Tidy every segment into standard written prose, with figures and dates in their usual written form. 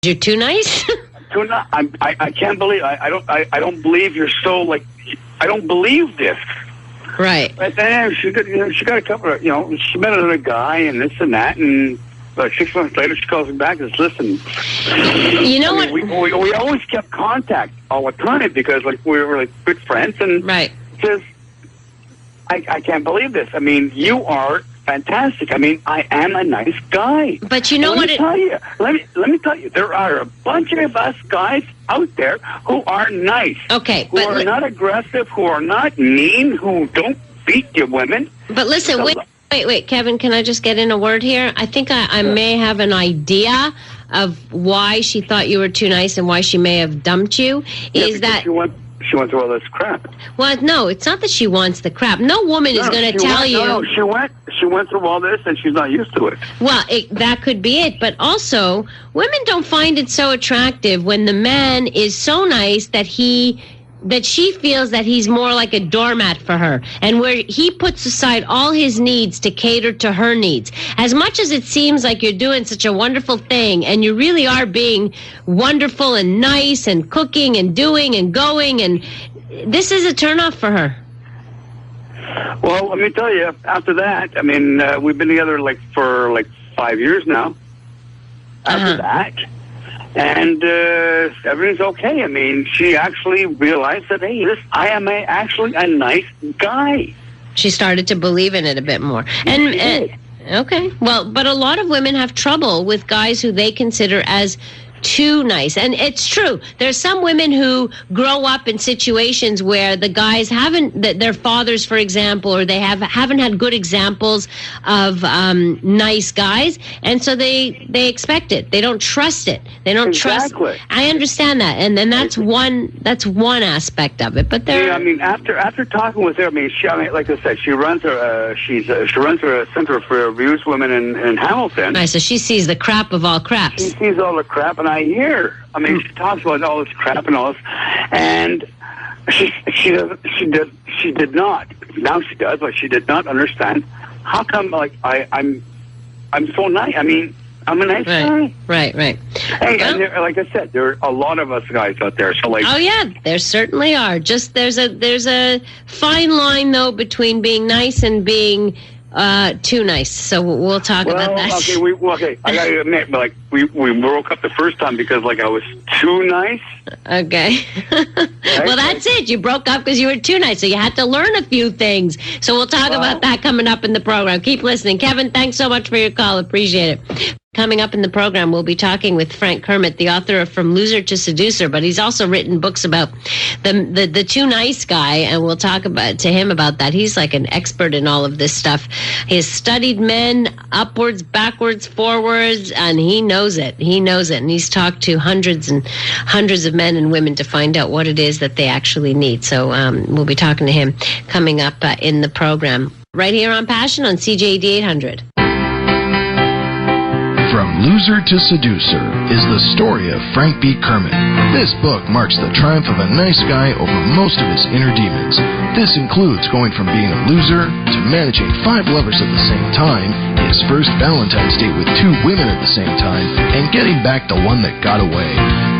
You're too nice? I can't believe I don't believe you're so like I don't believe this. Right. But then she got a couple of she met another guy and this and that, and 6 months later she calls me back and says, "Listen, what? We always kept contact all the time because like we were like good friends." And right. Says, I can't believe this. I mean, you are fantastic. I mean, I am a nice guy. But you know what? Let me tell you, there are a bunch of us guys out there who are nice. Okay, who are not aggressive, who are not mean, who don't beat your women. But listen, wait, Kevin, can I just get in a word here? I think I may have an idea of why she thought you were too nice and why she may have dumped you. Is that she went through all this crap. Well, no, it's not that she wants the crap. No woman is going to tell you. No, she went through all this and she's not used to it. Well, that could be it. But also, women don't find it so attractive when the man is so nice that she feels that he's more like a doormat for her, and where he puts aside all his needs to cater to her needs. As much as it seems like you're doing such a wonderful thing, and you really are being wonderful and nice and cooking and doing and going, and this is a turnoff for her. Well, let me tell you, after that, I mean, we've been together for 5 years now. After that. And everything's okay. I mean, she actually realized that, hey, I am actually a nice guy. She started to believe in it a bit more. Okay. Well, but a lot of women have trouble with guys who they consider as too nice. And it's true. There's some women who grow up in situations where the guys their fathers, for example, or they haven't had good examples of nice guys, and so they expect it. They don't trust it. They don't trust. I understand that, and then that's one aspect of it. But there. Yeah, I mean, after talking with her, I mean, like I said, she runs her she runs her Center for Abused Women in Hamilton. Nice. So she sees the crap of all craps. She sees all the crap, and I hear. I mean, she talks about all this crap and all this, and she did not. Now she does, but she did not understand how come. Like I'm so nice. I mean, I'm a nice guy. Right. Hey, and like I said, there are a lot of us guys out there. So like, oh yeah, there certainly are. Just there's a fine line though between being nice and being too nice. So we'll talk about that. Okay. I gotta admit, like we broke up the first time because like I was too nice. Okay. Right? Well, that's it. You broke up because you were too nice, so you had to learn a few things. So we'll talk about that coming up in the program. Keep listening, Kevin. Thanks so much for your call. Appreciate it. Coming up in the program, we'll be talking with Frank Kermit, the author of From Loser to Seducer, but he's also written books about the too nice guy, and we'll talk to him about that. He's like an expert in all of this stuff. He has studied men upwards, backwards, forwards, and he knows it. And he's talked to hundreds and hundreds of men and women to find out what it is that they actually need. So we'll be talking to him coming up in the program. Right here on Passion on CJAD 800. From Loser to Seducer is the story of Frank B. Kermit. This book marks the triumph of a nice guy over most of his inner demons. This includes going from being a loser to managing 5 lovers at the same time, his first Valentine's date with 2 women at the same time, and getting back the one that got away.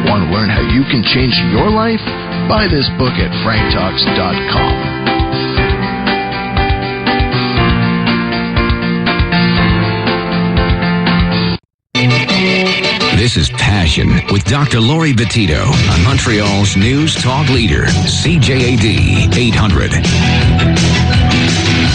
Want to learn how you can change your life? Buy this book at franktalks.com. This is Passion with Dr. Laurie Betito on Montreal's News Talk Leader, CJAD 800.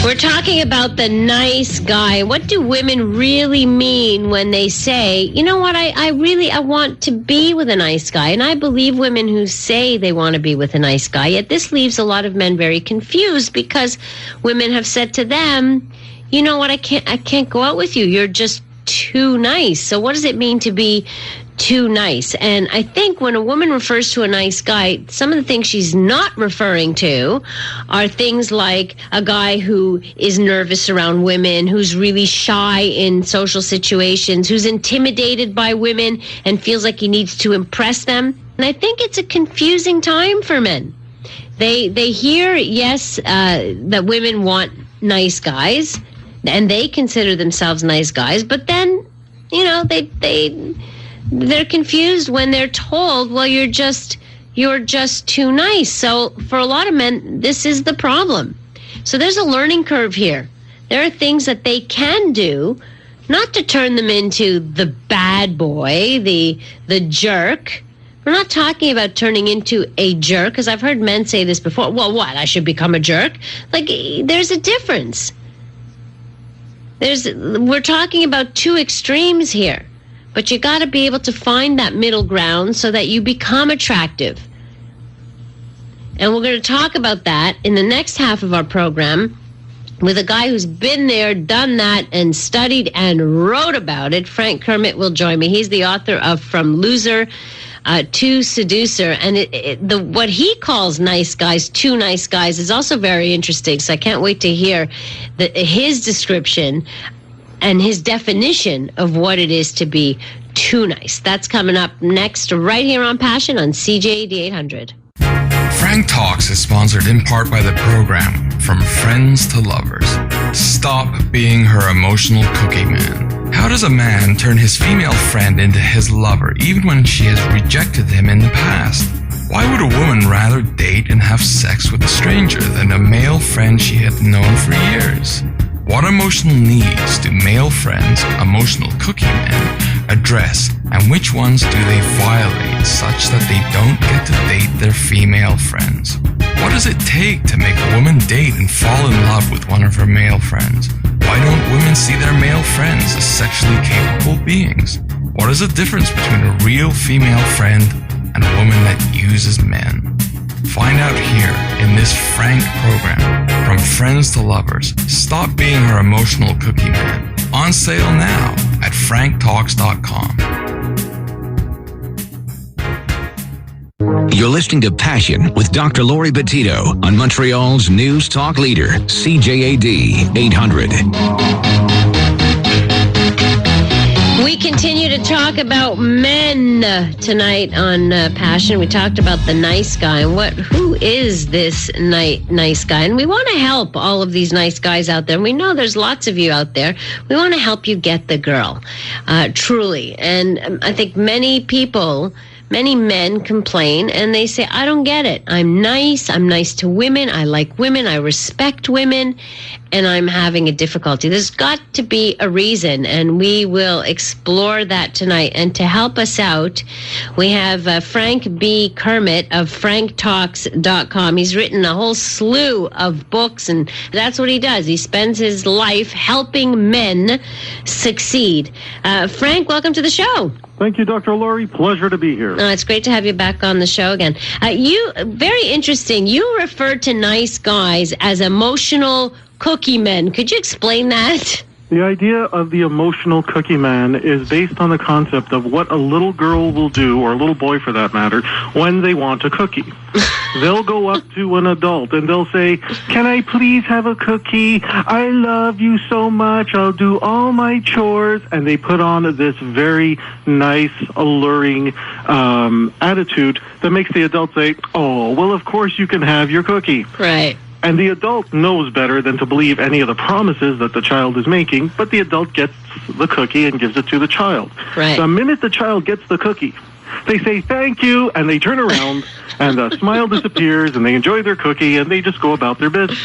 We're talking about the nice guy. What do women really mean when they say, you know what, I want to be with a nice guy? And I believe women who say they want to be with a nice guy. Yet this leaves a lot of men very confused because women have said to them, you know what, I can't go out with you. You're just too nice. So what does it mean to be too nice? And I think when a woman refers to a nice guy, some of the things she's not referring to are things like a guy who is nervous around women, who's really shy in social situations, who's intimidated by women and feels like he needs to impress them. And I think it's a confusing time for men. They hear, yes, that women want nice guys, and they consider themselves nice guys, but then, you know, they they're confused when they're told, well, you're just too nice. So for a lot of men, this is the problem. So there's a learning curve here. There are things that they can do, not to turn them into the bad boy, the jerk. We're not talking about turning into a jerk, because I've heard men say this before. Well, what? I should become a jerk? Like, there's a difference. We're talking about two extremes here. But you got to be able to find that middle ground so that you become attractive. And we're going to talk about that in the next half of our program with a guy who's been there, done that, and studied and wrote about it. Frank Kermit will join me. He's the author of From Loser to Seducer. And what he calls nice guys, too nice guys, is also very interesting. So I can't wait to hear his description and his definition of what it is to be too nice. That's coming up next, right here on Passion on CJAD 800. Frank Talks is sponsored in part by the program From Friends to Lovers. Stop being her emotional cookie man. How does a man turn his female friend into his lover even when she has rejected him in the past? Why would a woman rather date and have sex with a stranger than a male friend she had known for years? What emotional needs do male friends, emotional cookie men, address, and which ones do they violate such that they don't get to date their female friends? What does it take to make a woman date and fall in love with one of her male friends? Why don't women see their male friends as sexually capable beings? What is the difference between a real female friend and a woman that uses men? Find out here in this Frank program, From Friends to Lovers. Stop being her emotional cookie man. On sale now at franktalks.com. You're listening to Passion with Dr. Laurie Betito on Montreal's News Talk Leader, CJAD 800. We continue to talk about men tonight on Passion. We talked about the nice guy and who is this nice guy? And we want to help all of these nice guys out there. And we know there's lots of you out there. We want to help you get the girl, truly. And I think many men complain and they say, I don't get it. I'm nice to women. I like women. I respect women. And I'm having a difficulty. There's got to be a reason, and we will explore that tonight. And to help us out, we have Frank B. Kermit of franktalks.com. He's written a whole slew of books, and that's what he does. He spends his life helping men succeed. Frank, welcome to the show. Thank you, Dr. Laurie. Pleasure to be here. It's great to have you back on the show again. Very interesting. You refer to nice guys as emotional cookie men. Could you explain that? The idea of the emotional cookie man is based on the concept of what a little girl will do, or a little boy for that matter, when they want a cookie. They'll go up to an adult and they'll say, can I please have a cookie? I love you so much. I'll do all my chores. And they put on this very nice, alluring attitude that makes the adult say, oh, well, of course you can have your cookie. Right. And the adult knows better than to believe any of the promises that the child is making, but the adult gets the cookie and gives it to the child. Right. The minute the child gets the cookie, they say thank you, and they turn around, and the smile disappears, and they enjoy their cookie, and they just go about their business.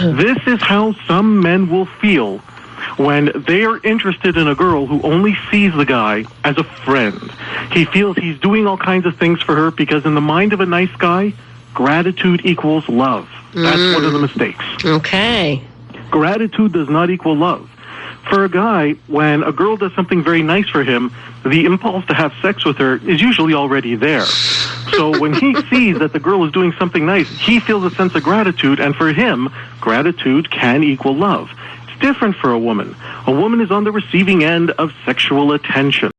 This is how some men will feel when they are interested in a girl who only sees the guy as a friend. He feels he's doing all kinds of things for her because in the mind of a nice guy, gratitude equals love. That's one of the mistakes. Okay. Gratitude does not equal love. For a guy, when a girl does something very nice for him, the impulse to have sex with her is usually already there. So when he sees that the girl is doing something nice, he feels a sense of gratitude, and for him, gratitude can equal love. It's different for a woman. A woman is on the receiving end of sexual attention.